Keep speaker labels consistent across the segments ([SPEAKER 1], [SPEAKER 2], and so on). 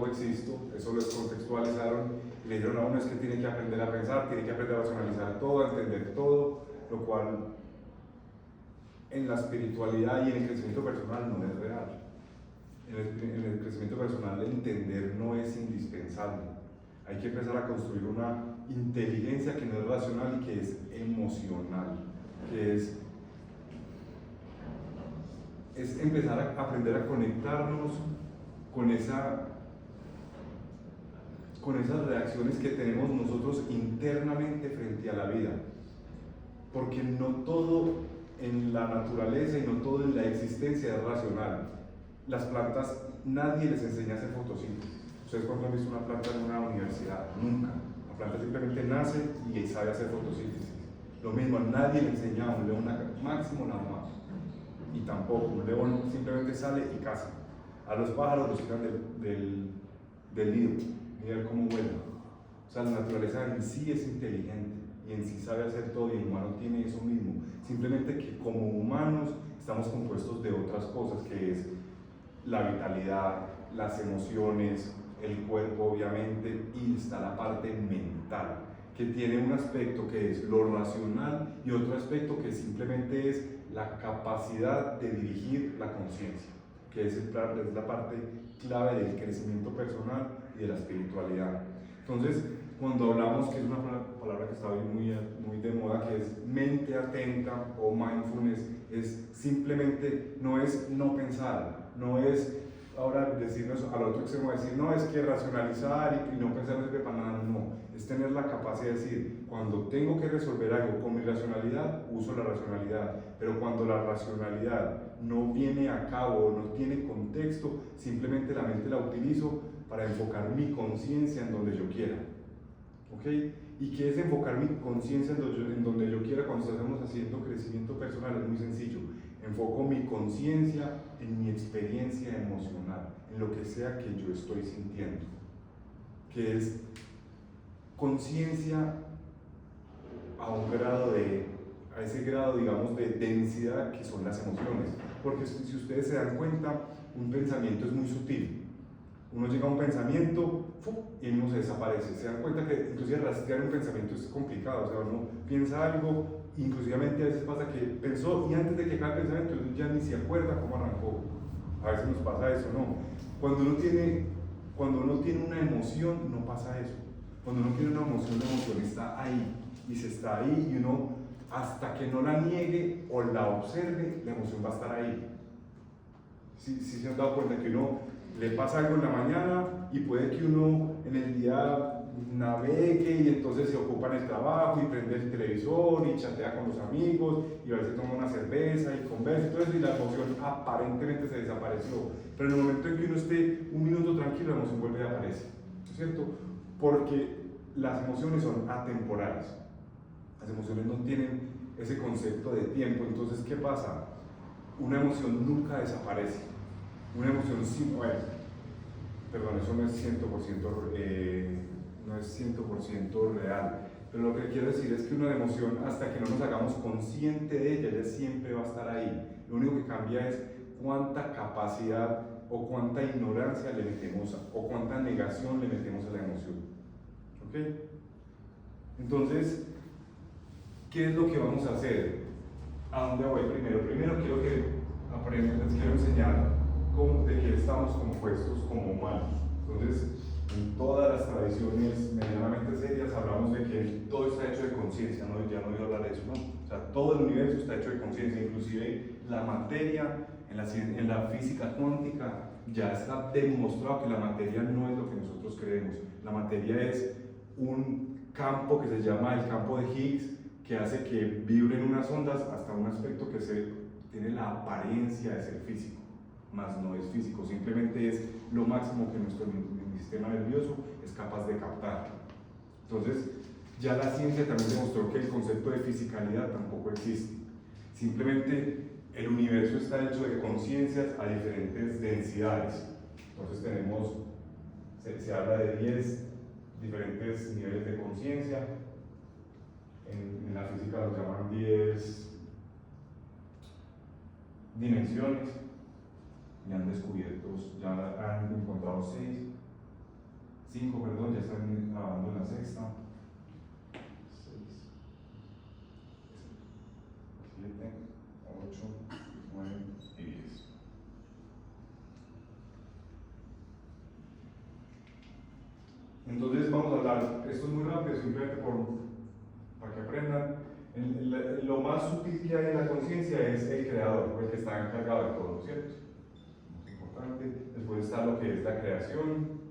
[SPEAKER 1] tampoco existo. Eso lo contextualizaron y le dijeron a uno es que tiene que aprender a pensar, tiene que aprender a racionalizar todo, a entender todo, lo cual en la espiritualidad y en el crecimiento personal no es real. En el crecimiento personal el entender no es indispensable. Hay que empezar a construir una inteligencia que no es racional y que es emocional, que es empezar a aprender a conectarnos con esas reacciones que tenemos nosotros internamente frente a la vida, porque no todo en la naturaleza y no todo en la existencia es racional. Las plantas, nadie les enseña a hacer fotosíntesis. ¿Ustedes cuándo han visto una planta en una universidad? Nunca. La planta simplemente nace y sabe hacer fotosíntesis. Lo mismo, nadie le enseña a un león máximo nada más. Y tampoco, un león simplemente sale y caza. A los pájaros los tiran del nido, miren cómo vuelan. O sea, la naturaleza en sí es inteligente y en sí sabe hacer todo, y el humano tiene eso mismo. Simplemente que como humanos estamos compuestos de otras cosas, que es la vitalidad, las emociones, el cuerpo obviamente, y está la parte mental, que tiene un aspecto que es lo racional y otro aspecto que simplemente es la capacidad de dirigir la conciencia, que es la parte clave del crecimiento personal y de la espiritualidad. Entonces, cuando hablamos, que es una palabra que está hoy muy de moda, que es mente atenta o mindfulness, es simplemente, no es no pensar, no es ahora decirnos al otro extremo, decir, no, es que racionalizar y no pensar no sirve para nada, no, es tener la capacidad de decir, cuando tengo que resolver algo con mi racionalidad, uso la racionalidad, pero cuando la racionalidad no viene a cabo o no tiene contexto, simplemente la mente la utilizo para enfocar mi conciencia en donde yo quiera. ¿Ok? ¿Y qué es enfocar mi conciencia en donde yo quiera cuando estamos haciendo crecimiento personal? Es muy sencillo. Enfoco mi conciencia en mi experiencia emocional, en lo que sea que yo estoy sintiendo, que es conciencia a ese grado, digamos, de densidad que son las emociones. Porque si ustedes se dan cuenta, un pensamiento es muy sutil. Uno llega a un pensamiento y uno se desaparece. Se dan cuenta que inclusive rastrear un pensamiento es complicado. O sea, uno piensa algo, inclusivamente a veces pasa que pensó y antes de que acabe el pensamiento ya ni se acuerda cómo arrancó. A veces nos pasa eso, ¿no? Cuando uno tiene una emoción, no pasa eso. Cuando uno tiene una emoción, la emoción está ahí y se está ahí, y uno, hasta que no la niegue o la observe, la emoción va a estar ahí. Si se han dado cuenta que uno le pasa algo en la mañana y puede que uno en el día navegue y entonces se ocupa en el trabajo y prende el televisor y chatea con los amigos y a veces toma una cerveza y conversa y todo eso, y la emoción aparentemente se desapareció, pero en el momento en que uno esté un minuto tranquilo, la emoción vuelve a aparecer, ¿no es cierto? Porque las emociones son atemporales, las emociones no tienen ese concepto de tiempo. Entonces, ¿qué pasa? Una emoción nunca desaparece. Una emoción eso no es 100% real, pero lo que quiero decir es que una emoción, hasta que no nos hagamos consciente de ella siempre va a estar ahí. Lo único que cambia es cuánta capacidad o cuánta ignorancia le metemos o cuánta negación le metemos a la emoción. ¿Ok? Entonces, ¿qué es lo que vamos a hacer? ¿A dónde voy primero? Primero quiero que aprendan, les quiero enseñar de qué estamos compuestos como humanos. Entonces, en todas las tradiciones medianamente serias hablamos de que todo está hecho de conciencia, ¿no? Ya no voy a hablar de eso, ¿no? O sea, todo el universo está hecho de conciencia, inclusive la materia, en la física cuántica ya está demostrado que la materia no es lo que nosotros creemos. La materia es un campo que se llama el campo de Higgs, que hace que vibren unas ondas hasta un aspecto que tiene la apariencia de ser físico, más no es físico, simplemente es lo máximo que nuestro sistema nervioso es capaz de captar. Entonces, ya la ciencia también demostró que el concepto de fisicalidad tampoco existe. Simplemente el universo está hecho de conciencias a diferentes densidades. Entonces se habla de 10 diferentes niveles de conciencia. En la física los llaman 10 dimensiones. Ya han encontrado 6, 5, perdón, ya están grabando en la sexta. 6, 7, 8, 9 y 10. Entonces vamos a hablar, esto es muy rápido, simplemente para que aprendan. Lo más sutil que hay en la conciencia es el creador, o el que está encargado de todo, ¿cierto? Muy importante. Después está lo que es la creación,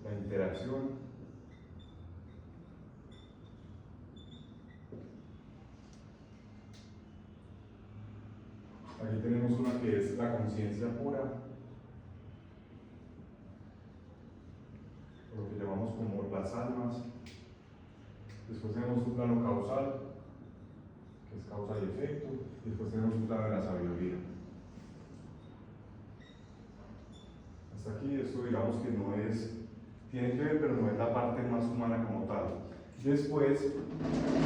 [SPEAKER 1] la interacción, aquí tenemos una que es la conciencia pura, lo que llamamos como las almas. Después tenemos un plano causal, que es causa y efecto, y después tenemos un plano de la sabiduría. Hasta aquí esto digamos que no es, tiene que ver, pero no es la parte más humana como tal. Después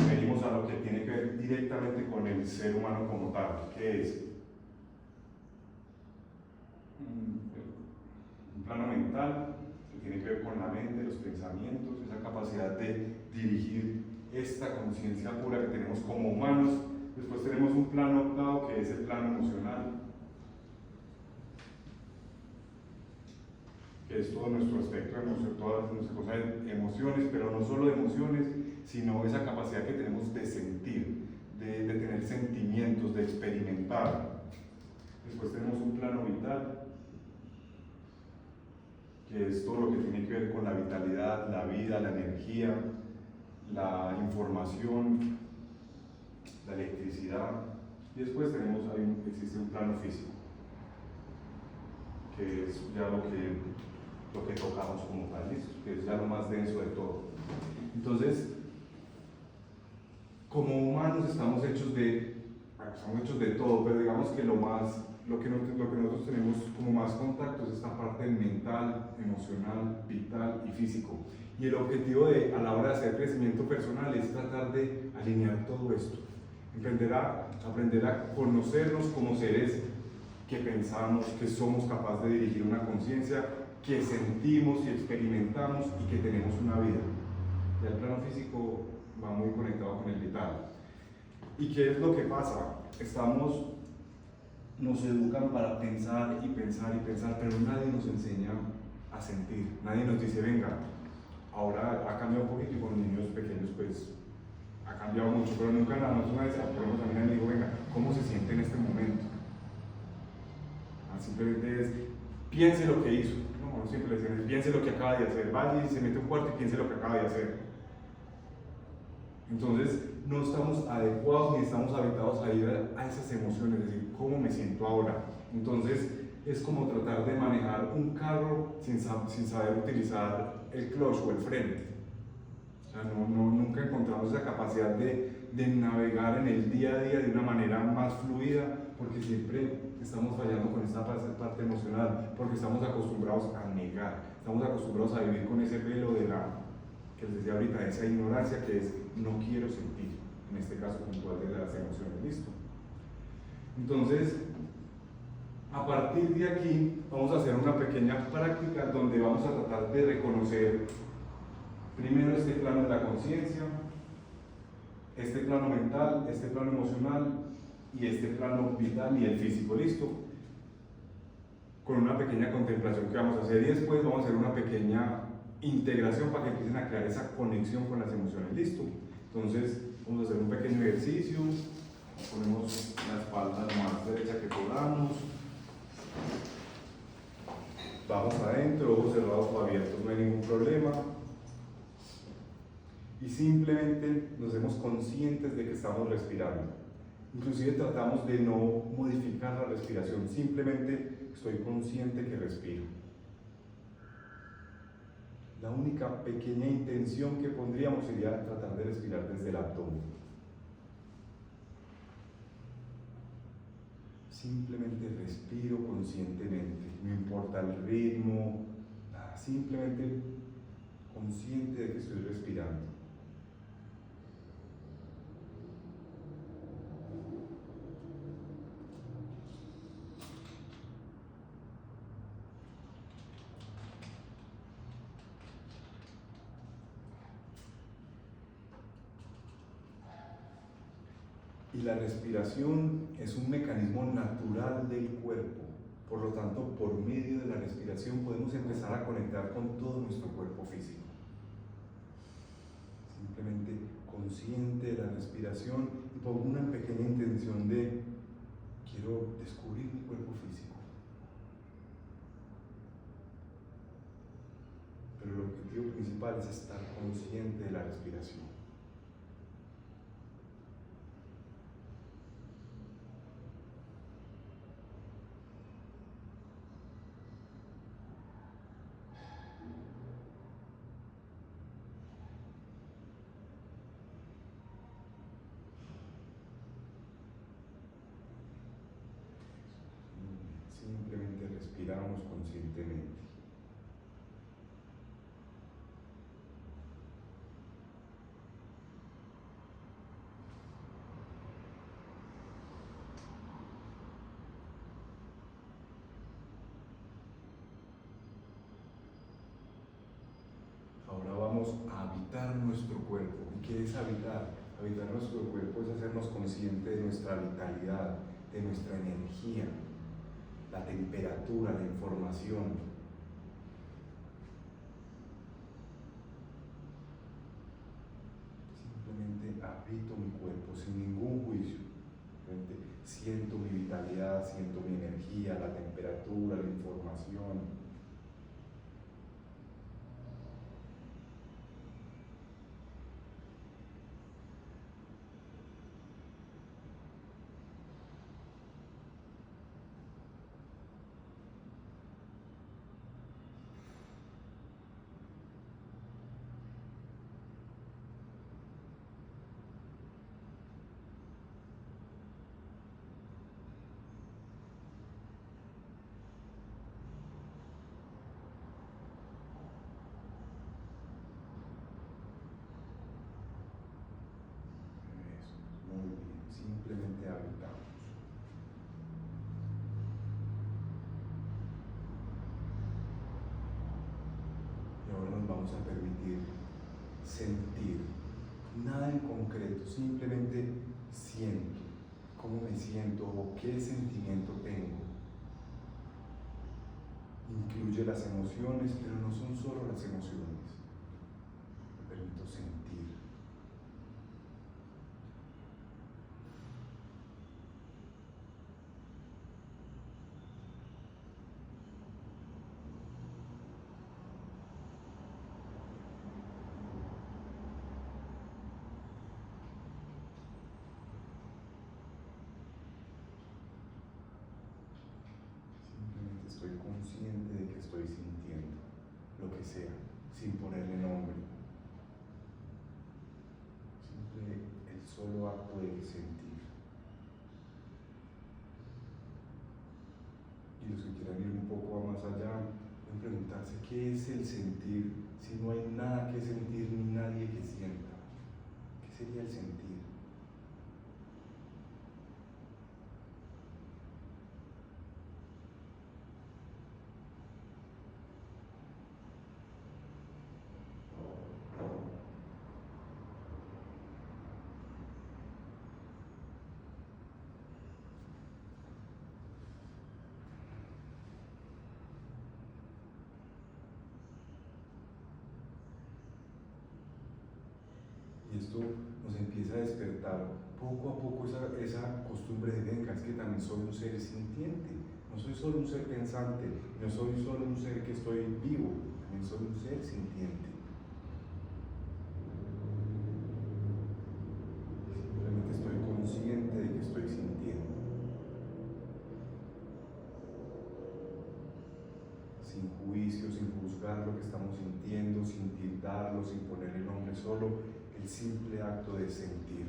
[SPEAKER 1] venimos a lo que tiene que ver directamente con el ser humano como tal, que es un plano mental, que tiene que ver con la mente, los pensamientos, esa capacidad de dirigir esta conciencia pura que tenemos como humanos. Después tenemos un plano octavo que es el plano emocional, que es todo nuestro aspecto emocional, todas nuestras cosas de emociones, pero no solo de emociones, sino esa capacidad que tenemos de sentir, de tener sentimientos, de experimentar. Después tenemos un plano vital, que es todo lo que tiene que ver con la vitalidad, la vida, la energía, la información, la electricidad. Y después existe un plano físico, que es ya lo que tocamos como tal, que es ya lo más denso de todo. Entonces, como humanos estamos hechos de todo, pero digamos que lo que nosotros tenemos como más contacto es esta parte mental, emocional, vital y físico. Y el objetivo a la hora de hacer crecimiento personal es tratar de alinear todo esto, aprender a conocernos como seres que pensamos, que somos capaces de dirigir una conciencia, que sentimos y experimentamos y que tenemos una vida. Y el plano físico va muy conectado con el vital. ¿Y qué es lo que pasa? Nos educan para pensar y pensar y pensar, pero nadie nos enseña a sentir. Nadie nos dice, venga, ahora ha cambiado un poquito y con niños pequeños pues ha cambiado mucho, pero nunca nosotros una vez ponemos a mí y digo, venga, ¿cómo se siente en este momento? Simplemente es, piense lo que hizo. No, siempre le dicen, piense lo que acaba de hacer. Vaya y se mete a un cuarto y piense lo que acaba de hacer. Entonces, no estamos adecuados ni estamos habitados a ir a esas emociones, es decir, ¿cómo me siento ahora? Entonces, es como tratar de manejar un carro sin saber utilizar el clutch o el freno. O sea, nunca encontramos esa capacidad de navegar en el día a día de una manera más fluida, porque siempre estamos fallando con esta parte emocional, porque estamos acostumbrados a negar, estamos acostumbrados a vivir con ese velo que les decía ahorita, esa ignorancia que es no quiero sentir, en este caso puntual de las emociones, ¿listo? Entonces, a partir de aquí vamos a hacer una pequeña práctica donde vamos a tratar de reconocer primero este plano de la conciencia, este plano mental, este plano emocional y este plano vital y el físico, ¿listo? Con una pequeña contemplación que vamos a hacer y después vamos a hacer una pequeña integración para que empiecen a crear esa conexión con las emociones, ¿listo? Entonces vamos a hacer un pequeño ejercicio, ponemos la espalda lo más derecha que podamos, vamos adentro, ojos cerrados o abiertos, no hay ningún problema. Y simplemente nos hacemos conscientes de que estamos respirando. Inclusive tratamos de no modificar la respiración, simplemente estoy consciente que respiro. La única pequeña intención que pondríamos sería tratar de respirar desde el abdomen. Simplemente respiro conscientemente, no importa el ritmo, nada, simplemente consciente de que estoy respirando. Y la respiración es un mecanismo natural del cuerpo. Por lo tanto, por medio de la respiración podemos empezar a conectar con todo nuestro cuerpo físico. Simplemente consciente de la respiración y pongo una pequeña intención de quiero descubrir mi cuerpo físico. Pero el objetivo principal es estar consciente de la respiración. Simplemente respiramos conscientemente. Ahora vamos a habitar nuestro cuerpo. ¿Y qué es habitar? Habitar nuestro cuerpo es hacernos conscientes de nuestra vitalidad, de nuestra energía, la temperatura, la información. Simplemente habito mi cuerpo sin ningún juicio. Simplemente siento mi vitalidad, siento mi energía, la temperatura, la información. Muy bien, simplemente habitamos. Y ahora nos vamos a permitir sentir, nada en concreto, simplemente siento, cómo me siento o qué sentimiento tengo. Incluye las emociones, pero no son solo las emociones. Me permito sentir. Simplemente estoy consciente de que estoy sintiendo lo que sea, sin ponerle nombre. Simple el solo acto de sentir. Y los que quieran ir un poco más allá, pueden preguntarse qué es el sentir si no hay nada que sentir ni nadie que sienta. ¿Qué sería el sentir? Y esto nos empieza a despertar poco a poco esa costumbre de venga, es que también soy un ser sintiente, no soy solo un ser pensante, no soy solo un ser que estoy vivo, también soy un ser sintiente. Simplemente estoy consciente de que estoy sintiendo. Sin juicio, sin juzgar lo que estamos sintiendo, sin tildarlo, sin ponerle nombre, solo el simple acto de sentir.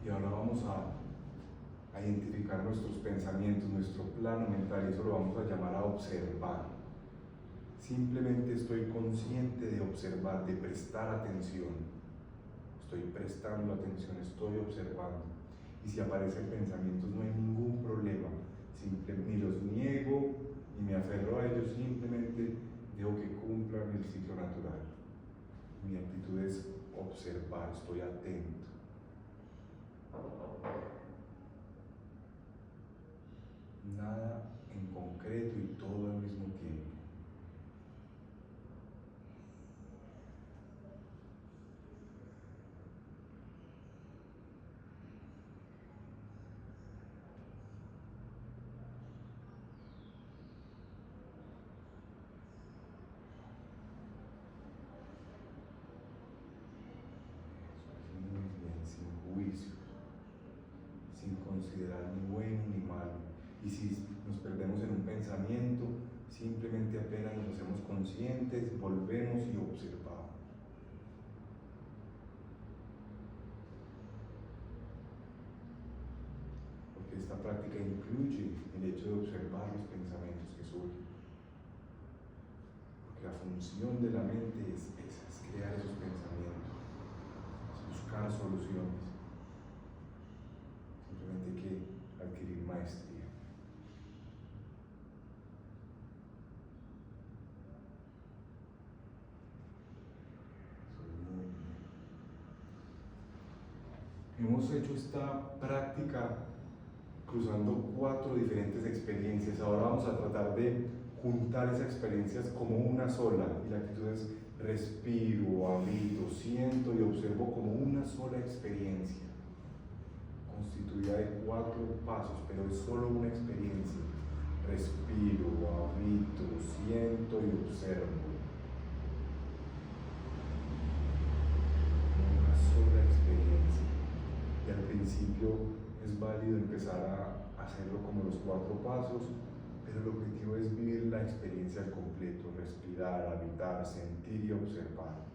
[SPEAKER 1] Y ahora vamos a identificar nuestros pensamientos, nuestro plano mental, y eso lo vamos a llamar a observar. Simplemente estoy consciente de observar, de prestar atención. Estoy prestando atención, estoy observando. Y si aparecen pensamientos no hay ningún problema. Ni los niego, ni me aferro a ellos, simplemente dejo que cumplan el ciclo natural. Mi actitud es observar, estoy atento. Nada en concreto y todo al mismo tiempo. Muy bien, sin juicio, sin considerar ni bueno ni malo. Y si nos perdemos en un pensamiento, simplemente apenas nos hacemos conscientes, volvemos y observamos. Porque esta práctica incluye el hecho de observar los pensamientos que surgen. Porque la función de la mente es esa, es crear esos pensamientos, es buscar soluciones. Simplemente hay que adquirir maestría. Hemos hecho esta práctica cruzando 4 diferentes experiencias. Ahora vamos a tratar de juntar esas experiencias como una sola. Y la actitud es respiro, habito, siento y observo como una sola experiencia, constituida de 4 pasos, pero es solo una experiencia. Respiro, habito, siento y observo. Una sola experiencia. Y al principio es válido empezar a hacerlo como los 4 pasos, pero el objetivo es vivir la experiencia al completo, respirar, habitar, sentir y observar.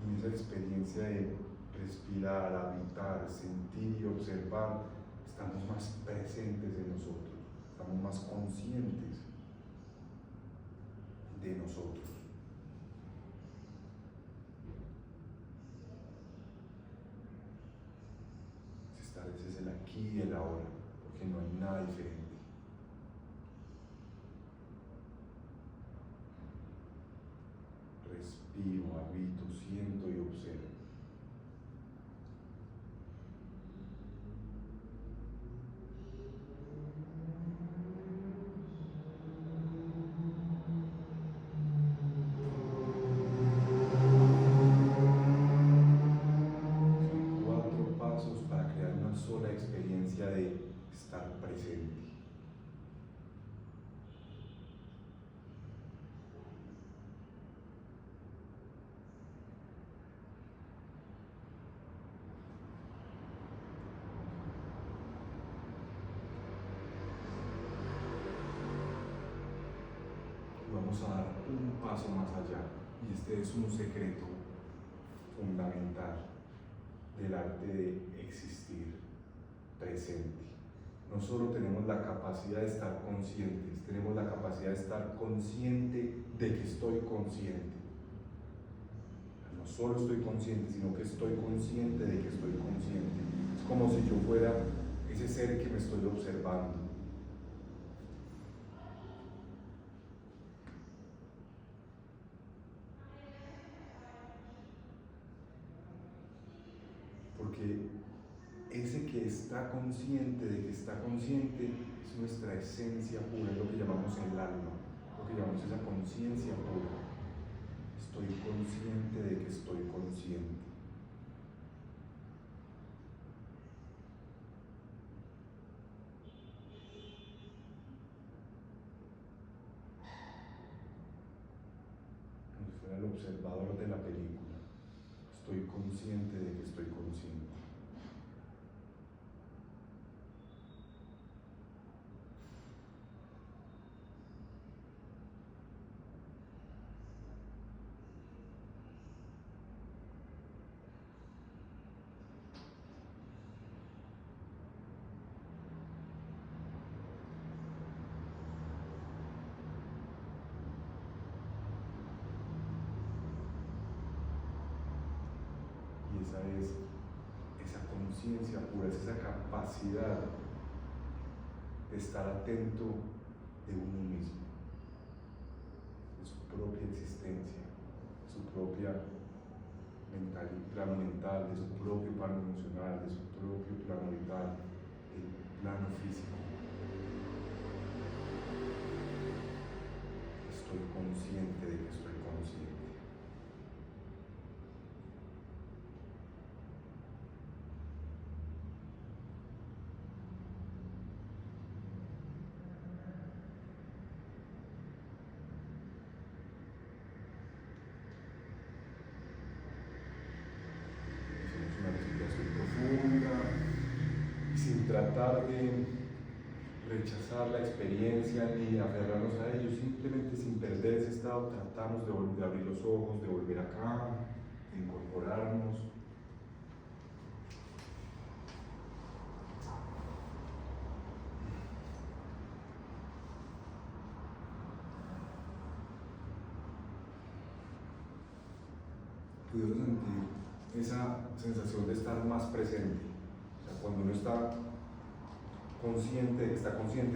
[SPEAKER 1] En esa experiencia de respirar, habitar, sentir y observar, estamos más presentes de nosotros, estamos más conscientes de nosotros. Ese es el aquí y el ahora, porque no hay nada diferente. Respiro, habito, siento y observo. Son 4 pasos para crear una sola experiencia de estar presente. Vamos a dar un paso más allá, y este es un secreto fundamental del arte de existir presente. No solo tenemos la capacidad de estar conscientes, tenemos la capacidad de estar consciente de que estoy consciente. No solo estoy consciente, sino que estoy consciente de que estoy consciente. Es como si yo fuera ese ser que me estoy observando. Porque ese que está consciente de que está consciente es nuestra esencia pura, es lo que llamamos el alma, lo que llamamos esa conciencia pura. Estoy consciente de que estoy consciente. Como si fuera el observador de la película. Estoy consciente de que estoy consciente. esa es esa conciencia pura, es esa capacidad de estar atento de uno mismo, de su propia existencia, de su propia plano mental, de su propio plano emocional, de su propio plano vital, el plano físico. Estoy consciente de que estoy consciente. Hacemos una respiración profunda y sin tratar de rechazar la experiencia ni aferrarnos a ello, simplemente sin perder ese estado, tratamos de abrir los ojos, de volver acá, de incorporarnos. Pudieron sentir esa sensación de estar más presente. O sea, cuando uno está consciente,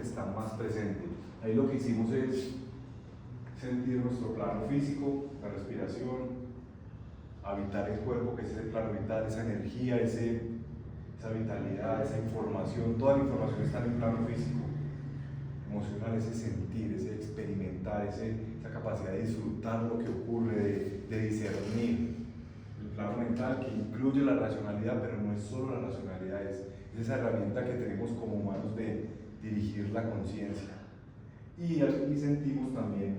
[SPEAKER 1] está más presente. Ahí lo que hicimos es sentir nuestro plano físico, la respiración, habitar el cuerpo, que es ese plano vital, esa energía, esa vitalidad, esa información, toda la información está en el plano físico, emocional, ese sentir, ese experimentar, esa capacidad de disfrutar lo que ocurre, de discernir. El plano mental que incluye la racionalidad, pero no es solo la racionalidad, es esa herramienta que tenemos como humanos de dirigir la conciencia. Y aquí sentimos también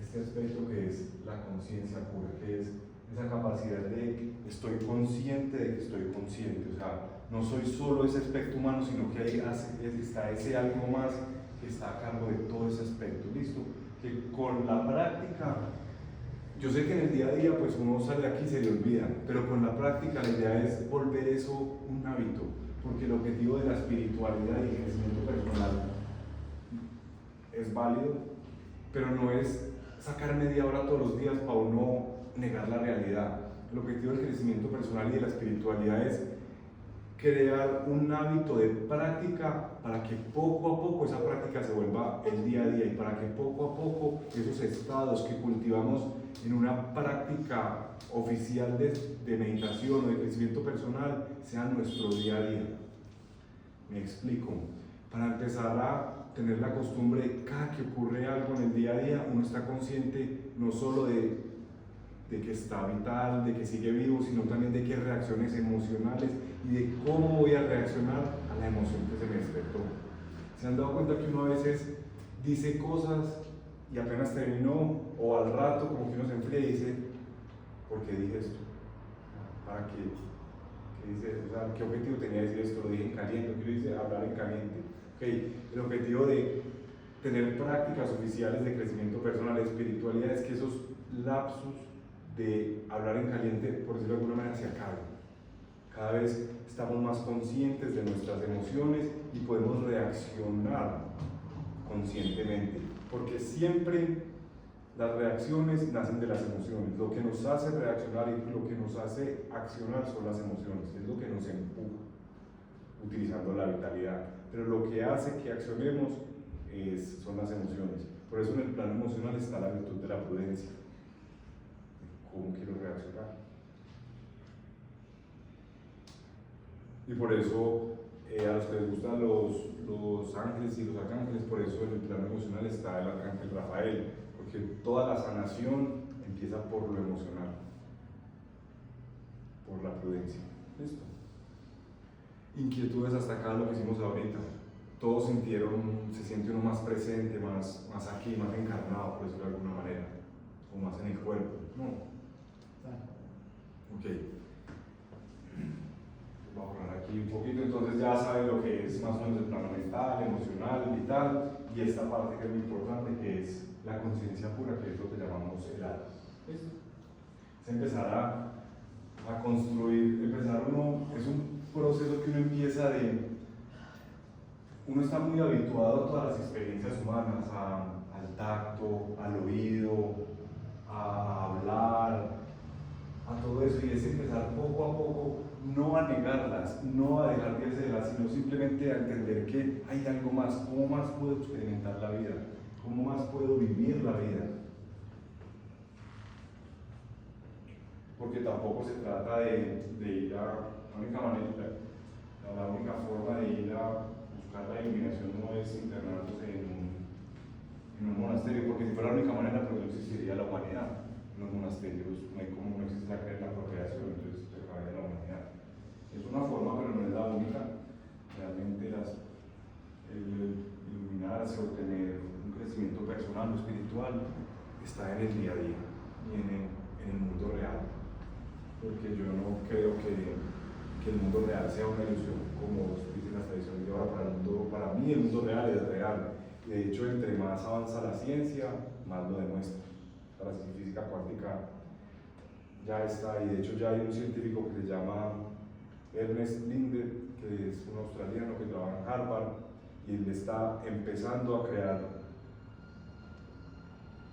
[SPEAKER 1] este aspecto que es la conciencia pura, que es esa capacidad de estoy consciente de que estoy consciente, o sea, no soy solo ese aspecto humano, sino que ahí está ese algo más que está a cargo de todo ese aspecto, ¿listo? Que con la práctica, yo sé que en el día a día pues uno sale de aquí y se le olvida, pero con la práctica la idea es volver eso un hábito, porque el objetivo de la espiritualidad y el crecimiento personal es válido, pero no es sacar media hora todos los días para uno negar la realidad. El objetivo del crecimiento personal y de la espiritualidad es crear un hábito de práctica para que poco a poco esa práctica se vuelva el día a día y para que poco a poco esos estados que cultivamos en una práctica oficial de meditación o de crecimiento personal sean nuestro día a día. Me explico. Para empezar a tener la costumbre de cada que ocurre algo en el día a día, uno está consciente no solo de que está vital, de que sigue vivo, sino también de qué reacciones emocionales y de cómo voy a reaccionar a la emoción que se me despertó. ¿Se han dado cuenta que uno a veces dice cosas y apenas terminó, o al rato como que uno se enfría y dice, ¿por qué dije esto? ¿Para qué? ¿Qué dice? O sea, ¿qué objetivo tenía decir esto? Lo dije en caliente, ¿qué dice? Hablar en caliente. Okay. El objetivo de tener prácticas oficiales de crecimiento personal y espiritualidad es que esos lapsos de hablar en caliente, por decirlo de alguna manera, se acaben. Cada vez estamos más conscientes de nuestras emociones y podemos reaccionar conscientemente, porque siempre las reacciones nacen de las emociones. Lo que nos hace reaccionar y lo que nos hace accionar son las emociones, es lo que nos empuja, utilizando la vitalidad. Pero lo que hace que accionemos son las emociones. Por eso en el plano emocional está la virtud de la prudencia. ¿Cómo quiero reaccionar? Y por eso a los que les gustan los ángeles y los arcángeles, por eso en el plano emocional está el arcángel Rafael, porque toda la sanación empieza por lo emocional, por la prudencia. ¿Listo? Inquietudes hasta acá, lo que hicimos ahorita. Todos se siente uno más presente, más aquí, más encarnado, por decirlo de alguna manera, o más en el cuerpo. No. Ok. Voy a borrar aquí un poquito, entonces ya saben lo que es más o menos el plano mental, emocional, vital, y esta parte que es muy importante, que es la conciencia pura, que es lo que llamamos el alma. ¿Listo? Es empezar a construir, es un proceso que uno empieza uno está muy habituado a todas las experiencias humanas, al tacto, al oído, a hablar, a todo eso, y es empezar poco a poco a negarlas, no a dejar de hacerlas, sino simplemente a entender que hay algo más, cómo más puedo experimentar la vida, cómo más puedo vivir la vida. Porque tampoco se trata de ir a la única manera, la única forma de ir a buscar la iluminación no es internándose en un monasterio, porque si fuera la única manera, pues no existiría la humanidad. En los monasterios no hay como, no existe la procreación, entonces se acaba de la humanidad. Es una forma, pero no es la única. Realmente el iluminarse o tener un crecimiento personal o espiritual está en el día a día y en el mundo real. Porque yo no creo que el mundo real sea una ilusión, como dicen las tradiciones de ahora. Para mí el mundo real es real. Y de hecho, entre más avanza la ciencia, más lo demuestra. La física cuántica ya está, y de hecho ya hay un científico que se llama Ernest Linde, que es un australiano que trabaja en Harvard, y él está empezando a crear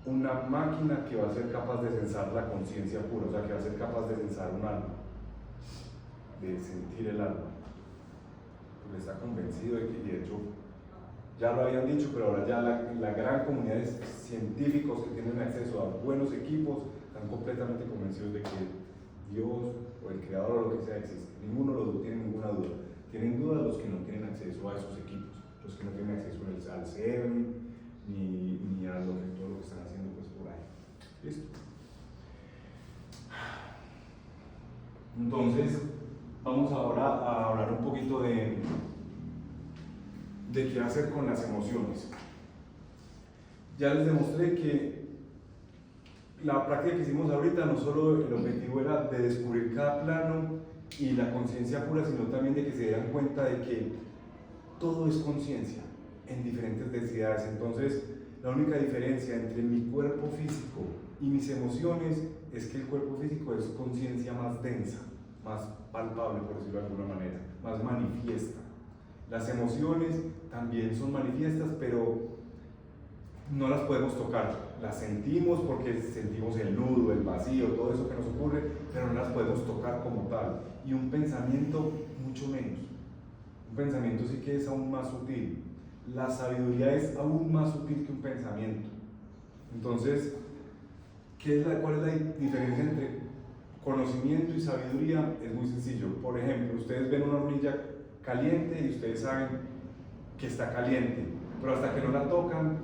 [SPEAKER 1] una máquina que va a ser capaz de censar la conciencia pura, o sea, que va a ser capaz de censar un alma, de sentir el alma. Porque está convencido de que, y de hecho, ya lo habían dicho, pero ahora ya la gran comunidad de científicos que tienen acceso a buenos equipos están completamente convencidos de que Dios o el Creador o lo que sea existe. Ninguno tiene ninguna duda. Tienen duda los que no tienen acceso a esos equipos, los que no tienen acceso al CERN, ni a todo lo que están haciendo pues, por ahí. ¿Listo? Entonces, vamos ahora a hablar un poquito de qué hacer con las emociones. Ya les demostré que la práctica que hicimos ahorita no solo el objetivo era de descubrir cada plano y la conciencia pura, sino también de que se dieran cuenta de que todo es conciencia en diferentes densidades. Entonces, la única diferencia entre mi cuerpo físico y mis emociones es que el cuerpo físico es conciencia más densa, más palpable, por decirlo de alguna manera, más manifiesta. Las emociones también son manifiestas, pero no las podemos tocar. Las sentimos porque sentimos el nudo, el vacío, todo eso que nos ocurre, pero no las podemos tocar como tal. Y un pensamiento mucho menos. Un pensamiento sí que es aún más sutil. La sabiduría es aún más sutil que un pensamiento. Entonces, ¿cuál es la diferencia entre conocimiento y sabiduría? Es muy sencillo. Por ejemplo, ustedes ven una hornilla caliente y ustedes saben que está caliente, pero hasta que no la tocan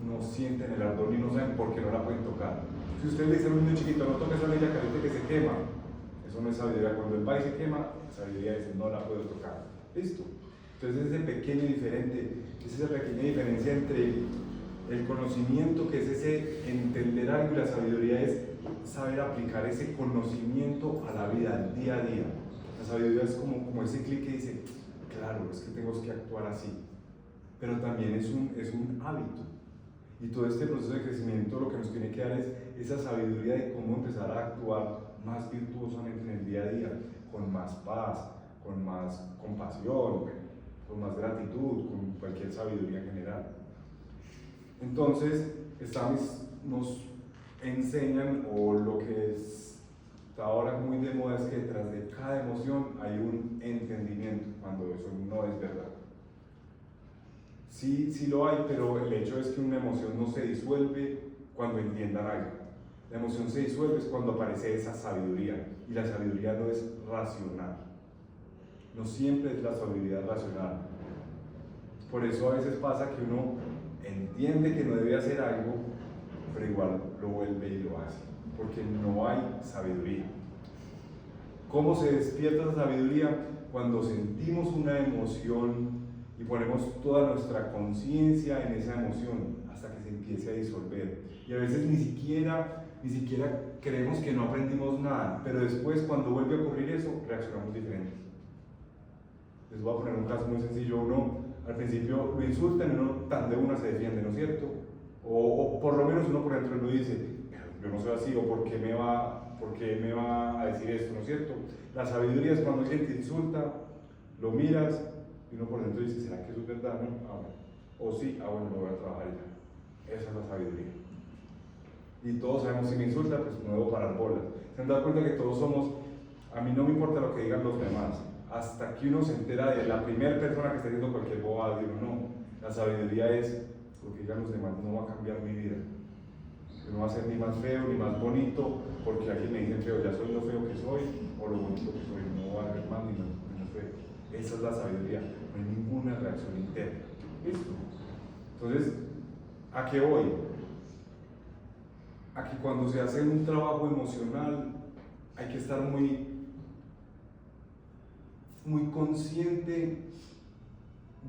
[SPEAKER 1] no sienten el ardor y no saben por qué no la pueden tocar. Si ustedes le dicen a un niño chiquito, no toques esa hornilla caliente que se quema, eso no es sabiduría. Cuando el país se quema, sabiduría es no la puedo tocar. Listo. Entonces esa pequeña diferencia entre el conocimiento, que es ese entender algo, y la sabiduría es saber aplicar ese conocimiento a la vida, al día a día. La sabiduría es como ese clic que dice, claro, es que tengo que actuar así, pero también es un hábito. Y todo este proceso de crecimiento lo que nos tiene que dar es esa sabiduría de cómo empezar a actuar más virtuosamente en el día a día, con más paz, con más compasión, con más gratitud, con cualquier sabiduría general. Entonces, nos enseñan, o lo que está ahora muy de moda, es que detrás de cada emoción hay un entendimiento, cuando eso no es verdad. Sí lo hay, pero el hecho es que una emoción no se disuelve cuando entiendan algo. La emoción se disuelve es cuando aparece esa sabiduría, y la sabiduría no es racional. No siempre es la sabiduría racional. Por eso a veces pasa que uno entiende que no debe hacer algo, pero igual lo vuelve y lo hace, porque no hay sabiduría. ¿Cómo se despierta esa sabiduría? Cuando sentimos una emoción y ponemos toda nuestra conciencia en esa emoción hasta que se empiece a disolver. Y a veces ni siquiera creemos que no aprendimos nada, pero después, cuando vuelve a ocurrir eso, reaccionamos diferente. Les voy a poner un caso muy sencillo. Uno al principio lo insultan y uno tan de una se defiende, ¿no es cierto? O por lo menos uno por dentro lo dice, yo no soy así, o ¿por qué me va a decir esto?, ¿no es cierto? La sabiduría es cuando alguien te insulta, lo miras y uno por dentro dice, ¿será que eso es verdad? No, bueno. O sí, bueno, lo voy a trabajar ya. Esa es la sabiduría. Y todos sabemos, si me insulta, pues no debo parar bolas. ¿Se han dado cuenta que todos somos A mí no me importa lo que digan los demás, hasta que uno se entera de la primera persona que está diciendo cualquier bobada, digo, no, la sabiduría es, lo que digan los demás no va a cambiar mi vida. No va a ser ni más feo ni más bonito, porque alguien me dice feo, ya soy lo feo que soy, o lo bonito que soy, no va a haber más ni menos feo. Esa es la sabiduría, no hay ninguna reacción interna. ¿Listo? Entonces, ¿a qué voy? A que cuando se hace un trabajo emocional hay que estar muy consciente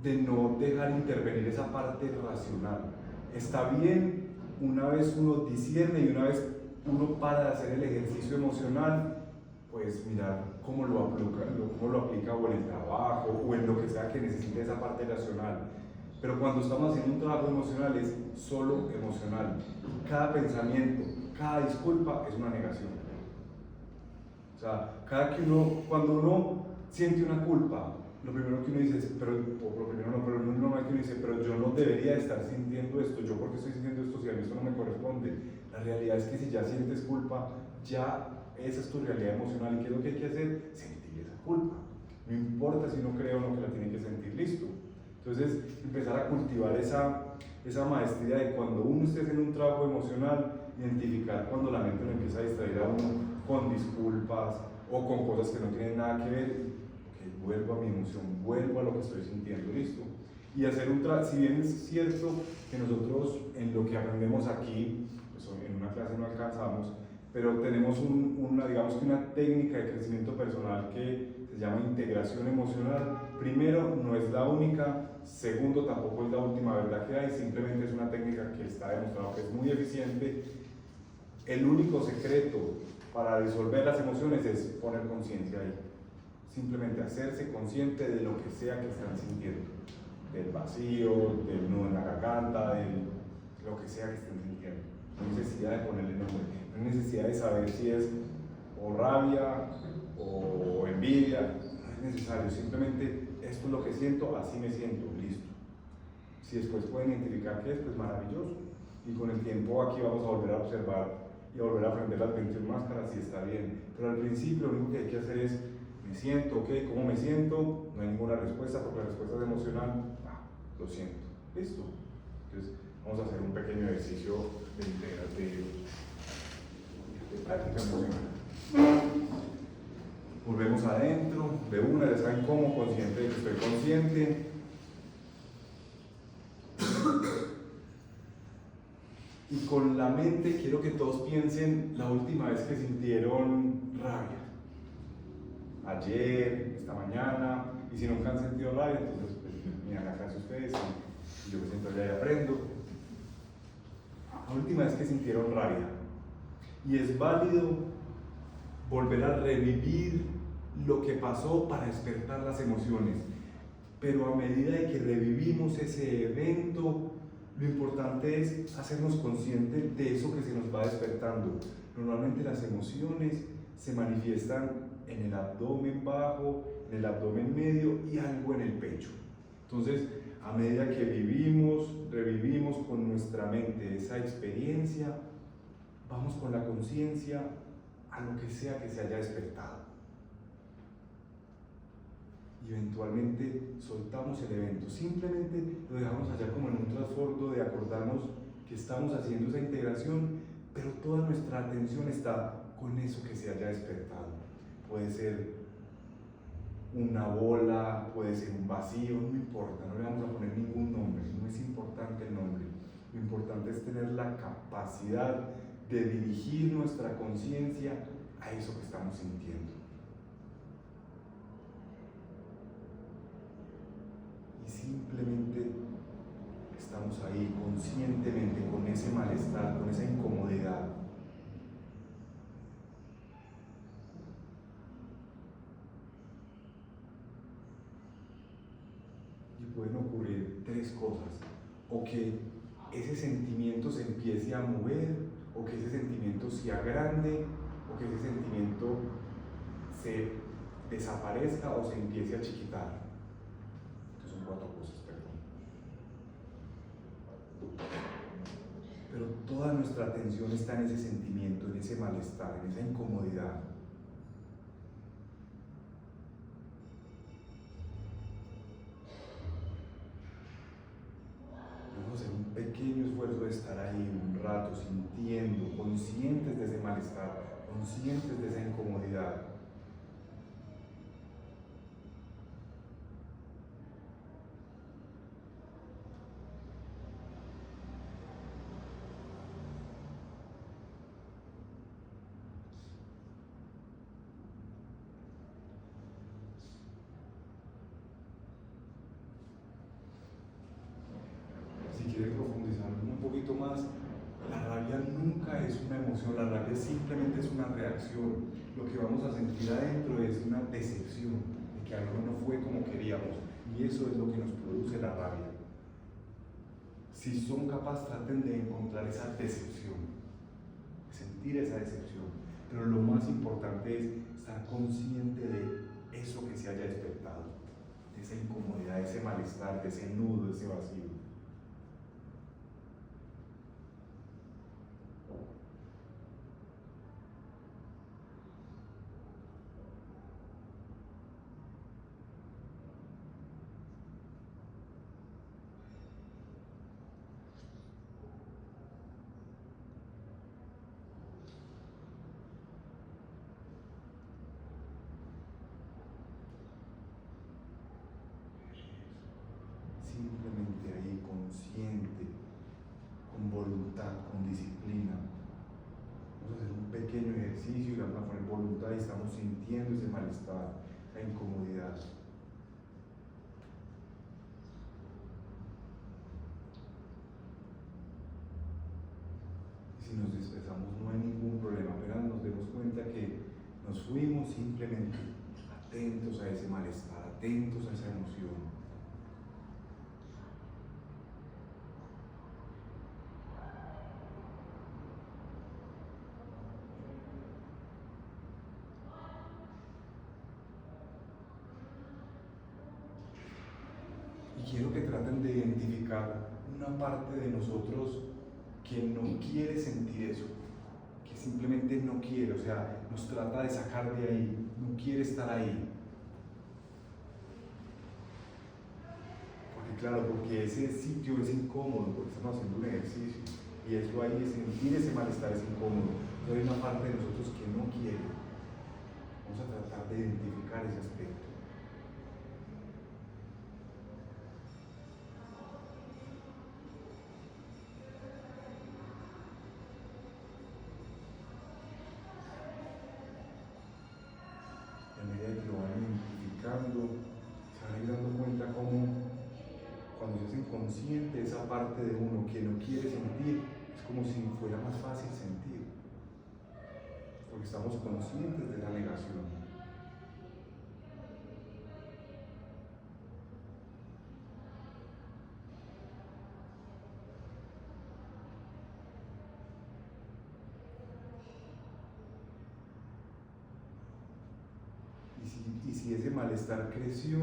[SPEAKER 1] de no dejar intervenir esa parte racional. Está bien una vez uno discierne y una vez uno para de hacer el ejercicio emocional, pues mirar cómo lo aplica o en el trabajo o en lo que sea que necesite esa parte racional. Pero cuando estamos haciendo un trabajo emocional es solo emocional. Cada pensamiento, cada disculpa es una negación. O sea, cuando uno siente una culpa, lo primero que uno dice es, pero lo normal que uno dice, pero yo no debería estar sintiendo esto, yo por qué estoy sintiendo esto si a mí esto no me corresponde. La realidad es que si ya sientes culpa, ya esa es tu realidad emocional. ¿Y qué es lo que hay que hacer? Sentir esa culpa. No importa si uno cree o no que la tiene que sentir, listo. Entonces, empezar a cultivar esa maestría de cuando uno esté haciendo un trabajo emocional, identificar cuando la mente lo empieza a distraer a uno con disculpas o con cosas que no tienen nada que ver. Ok, vuelvo a mi emoción, vuelvo a lo que estoy sintiendo, listo. Y hacer si bien es cierto que nosotros en lo que aprendemos aquí, pues en una clase no alcanzamos, pero tenemos digamos que una técnica de crecimiento personal que se llama integración emocional. Primero, no es la única. Segundo, tampoco es la última verdad que hay, simplemente es una técnica que está demostrado que es muy eficiente. El único secreto para disolver las emociones es poner conciencia ahí. Simplemente hacerse consciente de lo que sea que están sintiendo. Del vacío, del nudo en la garganta, de lo que sea que estén sintiendo. No hay necesidad de ponerle nombre, no hay necesidad de saber si es o rabia o envidia, no es necesario, simplemente esto es lo que siento, así me siento, listo. Si después pueden identificar qué es, pues maravilloso. Y con el tiempo aquí vamos a volver a observar y a volver a aprender las 21 máscaras si está bien. Pero al principio lo único que hay que hacer es, me siento, ok, ¿cómo me siento? No hay ninguna respuesta porque la respuesta es emocional, lo siento, listo. Entonces vamos a hacer un pequeño ejercicio de práctica emocional. Volvemos adentro, de una, ya saben cómo, consciente de que estoy consciente. Y con la mente quiero que todos piensen la última vez que sintieron rabia. Ayer, esta mañana, y si nunca han sentido rabia, entonces pues, miren la clase ustedes y yo me siento allá y aprendo. La última vez que sintieron rabia. Y es válido volver a revivir lo que pasó para despertar las emociones. Pero a medida de que revivimos ese evento, lo importante es hacernos conscientes de eso que se nos va despertando. Normalmente las emociones se manifiestan en el abdomen bajo, en el abdomen medio y algo en el pecho. Entonces, a medida que revivimos con nuestra mente esa experiencia, vamos con la conciencia a lo que sea que se haya despertado. Y eventualmente soltamos el evento, simplemente lo dejamos allá como en un trasfondo de acordarnos que estamos haciendo esa integración, pero toda nuestra atención está con eso que se haya despertado. Puede ser una bola, puede ser un vacío, no importa, no le vamos a poner ningún nombre, no es importante el nombre. Lo importante es tener la capacidad de dirigir nuestra conciencia a eso que estamos sintiendo. Y simplemente estamos ahí conscientemente con ese malestar, con esa incomodidad. Y pueden ocurrir tres cosas: o que ese sentimiento se empiece a mover, o que ese sentimiento se agrande, o que ese sentimiento se desaparezca o se empiece a chiquitar. Estas son cuatro cosas, perdón. Pero toda nuestra atención está en ese sentimiento, en ese malestar, en esa incomodidad. malestar, conscientes de esa incomodidad. Si quiere profundizar un poquito más, la rabia nunca es una emoción, la rabia simplemente es una reacción. Lo que vamos a sentir adentro es una decepción de que algo no fue como queríamos, y eso es lo que nos produce la rabia. Si son capaces, traten de encontrar esa decepción, de sentir esa decepción, pero lo más importante es estar consciente de eso que se haya despertado, de esa incomodidad, de ese malestar, de ese nudo, de ese vacío. Simplemente ahí, consciente, con voluntad, con disciplina. Vamos a hacer un pequeño ejercicio y le vamos a poner voluntad y estamos sintiendo ese malestar, la incomodidad. Y si nos dispersamos no hay ningún problema, apenas nos demos cuenta que nos fuimos simplemente atentos a ese malestar, atentos a esa emoción. Y quiero que traten de identificar una parte de nosotros que no quiere sentir eso, que simplemente no quiere, o sea, nos trata de sacar de ahí, no quiere estar ahí. Porque claro, porque ese sitio es incómodo, porque estamos haciendo un ejercicio, y eso ahí, sentir ese malestar es incómodo. Entonces hay una parte de nosotros que no quiere. Vamos a tratar de identificar ese aspecto. Y a medida que lo van identificando, se van a ir dando cuenta cómo cuando se hacen consciente esa parte de uno que no quiere sentir, es como si fuera más fácil sentir, porque estamos conscientes de la negación. Y si ese malestar creció,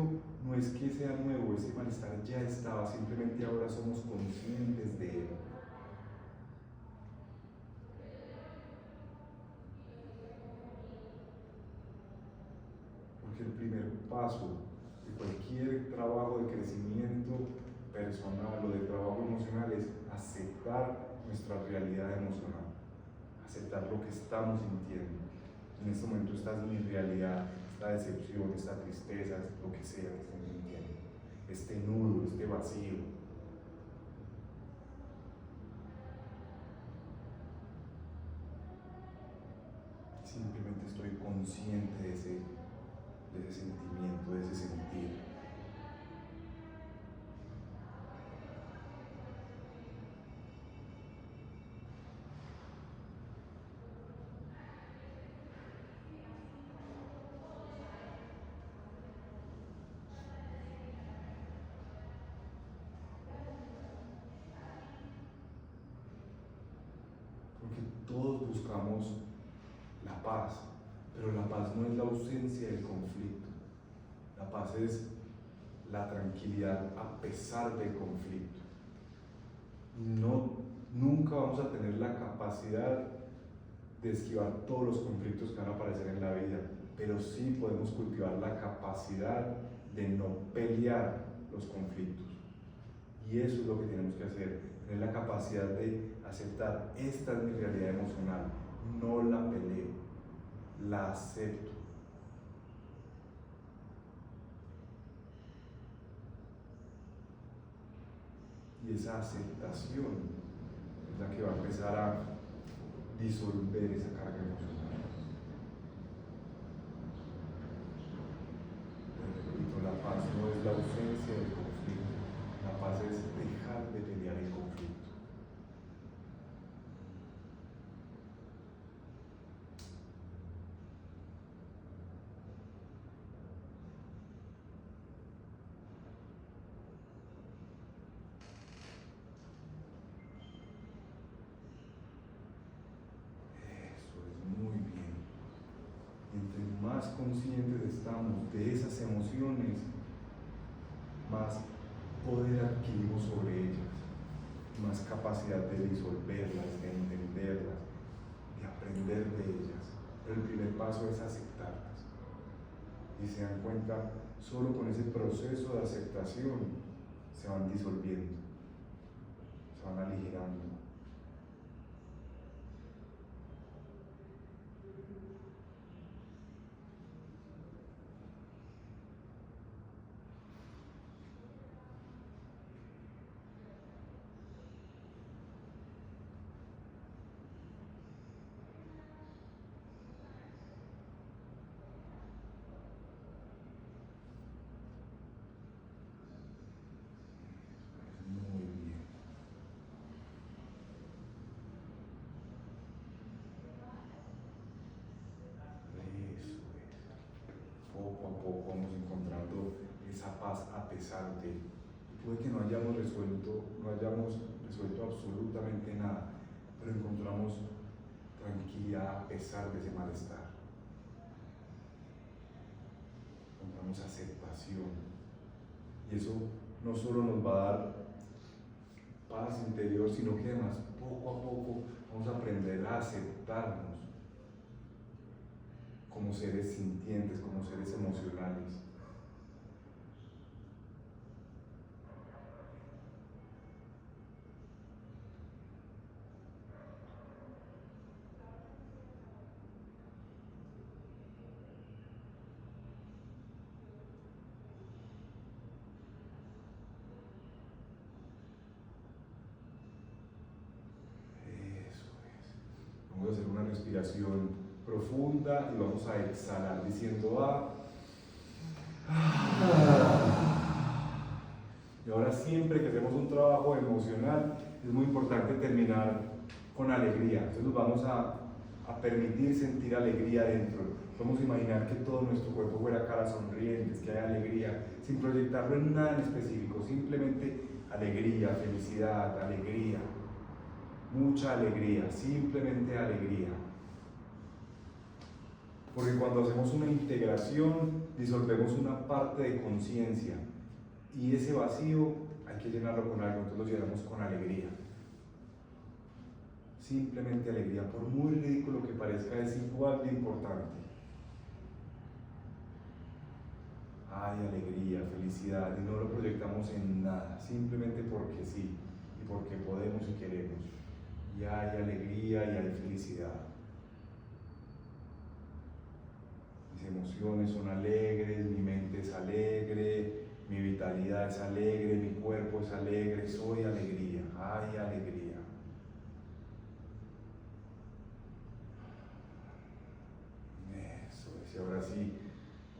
[SPEAKER 1] no es que sea nuevo, ese malestar ya estaba, simplemente ahora somos conscientes de él. Porque el primer paso de cualquier trabajo de crecimiento personal o de trabajo emocional es aceptar nuestra realidad emocional, aceptar lo que estamos sintiendo. En este momento esta es mi realidad, esta decepción, esta tristeza, lo que sea que estén sintiendo, este nudo, este vacío. Simplemente estoy consciente de ese sentimiento, de ese sentir. Porque todos buscamos la paz, pero la paz no es la ausencia del conflicto. La paz es la tranquilidad a pesar del conflicto. Nunca vamos a tener la capacidad de esquivar todos los conflictos que van a aparecer en la vida, pero sí podemos cultivar la capacidad de no pelear los conflictos. Y eso es lo que tenemos que hacer, tener la capacidad de aceptar, esta es mi realidad emocional, no la peleo, la acepto. Y esa aceptación es la que va a empezar a disolver esa carga emocional. Repito, la paz no es la ausencia del conflicto, la paz es dejar de pelear el conflicto. Muy bien. Entre más conscientes estamos de esas emociones, más poder adquirimos sobre ellas, más capacidad de disolverlas, de entenderlas, de aprender de ellas. Pero el primer paso es aceptarlas. Y se dan cuenta, solo con ese proceso de aceptación se van disolviendo, se van aligerando. Muy bien. Eso es. Poco a poco vamos encontrando esa paz a pesar de. Puede que no hayamos resuelto absolutamente nada, pero encontramos tranquilidad a pesar de ese malestar. Encontramos aceptación. Y eso no solo nos va a dar paz interior, sino que además poco a poco vamos a aprender a aceptarnos como seres sintientes, como seres emocionales. Vamos a hacer una respiración profunda y vamos a exhalar diciendo Y ahora siempre que hacemos un trabajo emocional es muy importante terminar con alegría. Entonces nos vamos a permitir sentir alegría dentro. Vamos a imaginar que todo nuestro cuerpo fuera caras sonrientes, que haya alegría, sin proyectarlo en nada en específico, simplemente alegría, felicidad, alegría. Mucha alegría, simplemente alegría. Porque cuando hacemos una integración, disolvemos una parte de conciencia y ese vacío hay que llenarlo con algo, entonces lo llenamos con alegría. Simplemente alegría, por muy ridículo que parezca, es igual de importante. Hay alegría, felicidad, y no lo proyectamos en nada, simplemente porque sí, y porque podemos y queremos. Y hay alegría y hay felicidad. Mis emociones son alegres, mi mente es alegre, mi vitalidad es alegre, mi cuerpo es alegre, soy alegría, hay alegría. Eso es, y ahora sí,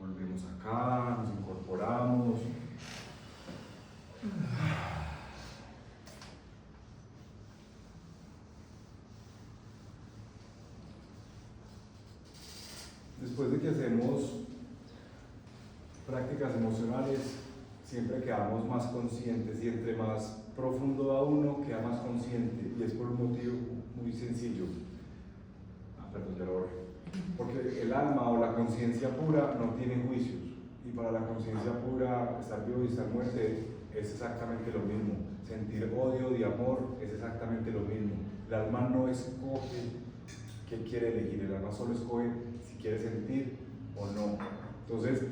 [SPEAKER 1] volvemos acá, nos incorporamos. Después de que hacemos prácticas emocionales, siempre quedamos más conscientes y entre más profundo va uno, queda más consciente y es por un motivo muy sencillo. Perdón, ya lo borré. Porque el alma o la conciencia pura no tiene juicios y para la conciencia pura estar vivo y estar muerto es exactamente lo mismo. Sentir odio y amor es exactamente lo mismo. El alma no escoge qué quiere elegir, el alma solo escoge si quiere sentir o no. Entonces,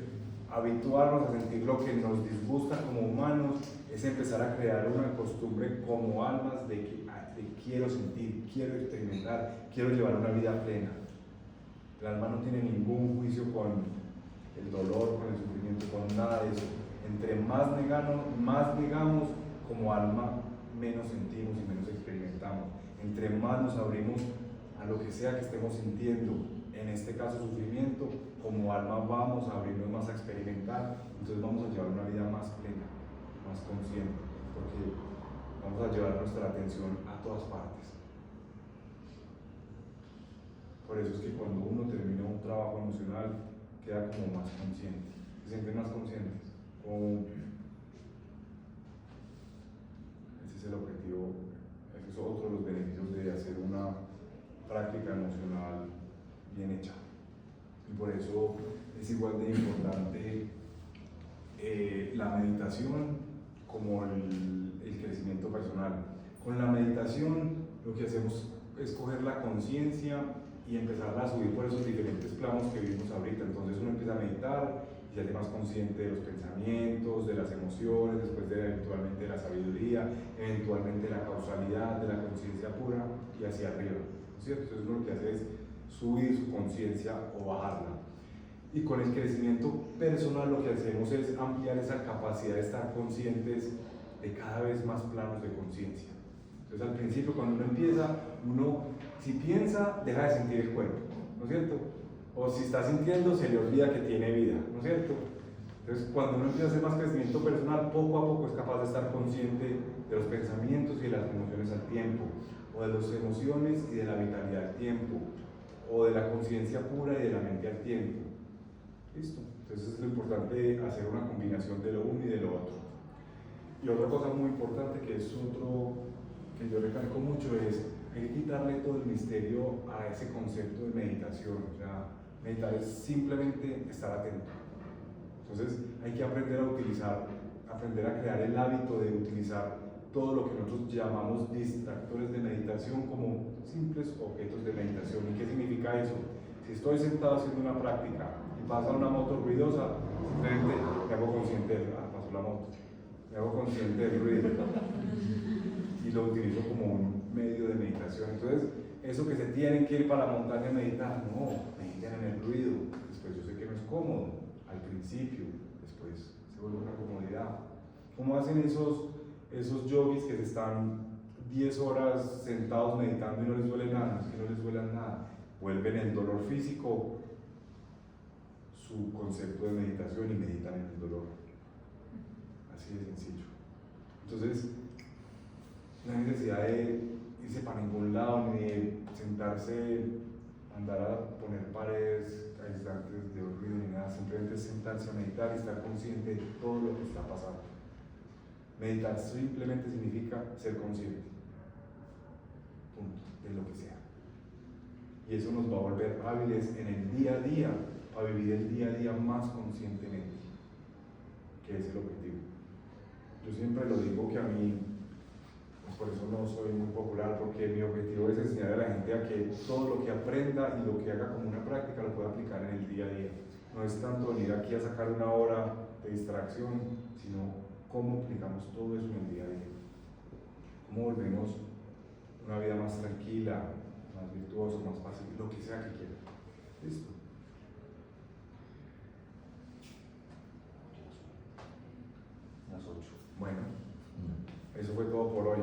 [SPEAKER 1] habituarnos a sentir lo que nos disgusta como humanos es empezar a crear una costumbre como almas de que quiero sentir, quiero experimentar, quiero llevar una vida plena. El alma no tiene ningún juicio con el dolor, con el sufrimiento, con nada de eso. Entre más negamos como alma, menos sentimos y menos experimentamos. Entre más nos abrimos a lo que sea que estemos sintiendo, en este caso sufrimiento, como alma vamos a abrirnos más a experimentar, entonces vamos a llevar una vida más plena, más consciente, porque vamos a llevar nuestra atención a todas partes. Por eso es que cuando uno termina un trabajo emocional, queda como más consciente, se sienten más conscientes. Ese es el objetivo, ese es otro de los beneficios de hacer una práctica emocional bien hecha. Y por eso es igual de importante la meditación como el crecimiento personal. Con la meditación lo que hacemos es coger la conciencia y empezar a subir por esos diferentes planos que vimos ahorita. Entonces uno empieza a meditar y se hace más consciente de los pensamientos, de las emociones, después eventualmente de la sabiduría, eventualmente de la causalidad, de la conciencia pura y hacia arriba, ¿no es cierto? Entonces uno lo que hace es subir su conciencia o bajarla. Y con el crecimiento personal lo que hacemos es ampliar esa capacidad de estar conscientes de cada vez más planos de conciencia. Entonces al principio cuando uno empieza, uno si piensa deja de sentir el cuerpo, ¿no es cierto? O si está sintiendo se le olvida que tiene vida, ¿no es cierto? Entonces cuando uno empieza a hacer más crecimiento personal, poco a poco es capaz de estar consciente de los pensamientos y de las emociones al tiempo, o de las emociones y de la vitalidad al tiempo, o de la conciencia pura y de la mente al tiempo. ¿Listo? Entonces es lo importante hacer una combinación de lo uno y de lo otro. Y otra cosa muy importante que es otro que yo recalco mucho es hay que quitarle todo el misterio a ese concepto de meditación. O sea, meditar es simplemente estar atento. Entonces hay que aprender a crear el hábito de utilizar todo lo que nosotros llamamos distractores de meditación como simples objetos de meditación. ¿Y qué significa eso? Si estoy sentado haciendo una práctica y pasa una moto ruidosa, simplemente me hago consciente de, pasó la moto, me hago consciente del ruido y lo utilizo como un medio de meditación. Entonces, eso que se tienen que ir para la montaña a meditar, no, mediten en el ruido. Después yo sé que no es cómodo al principio, después se vuelve una comodidad. ¿Cómo hacen esos yogis que se están 10 horas sentados meditando y no les duele nada? Es que no les duele nada. Vuelven el dolor físico su concepto de meditación y meditan en el dolor. Así de sencillo. Entonces, no hay necesidad de irse para ningún lado, ni de sentarse, andar a poner paredes aislantes de ruido ni nada, simplemente sentarse a meditar y estar consciente de todo lo que está pasando. Meditar simplemente significa ser consciente, punto, de lo que sea. Y eso nos va a volver hábiles en el día a día, para vivir el día a día más conscientemente, que es el objetivo. Yo siempre lo digo que a mí, pues por eso no soy muy popular, porque mi objetivo es enseñar a la gente a que todo lo que aprenda y lo que haga como una práctica lo pueda aplicar en el día a día. No es tanto venir aquí a sacar una hora de distracción, sino cómo aplicamos todo eso en el día a día. Cómo volvemos una vida más tranquila, más virtuosa, más fácil, lo que sea que quiera. ¿Listo? Las 8. Bueno, eso fue todo por hoy.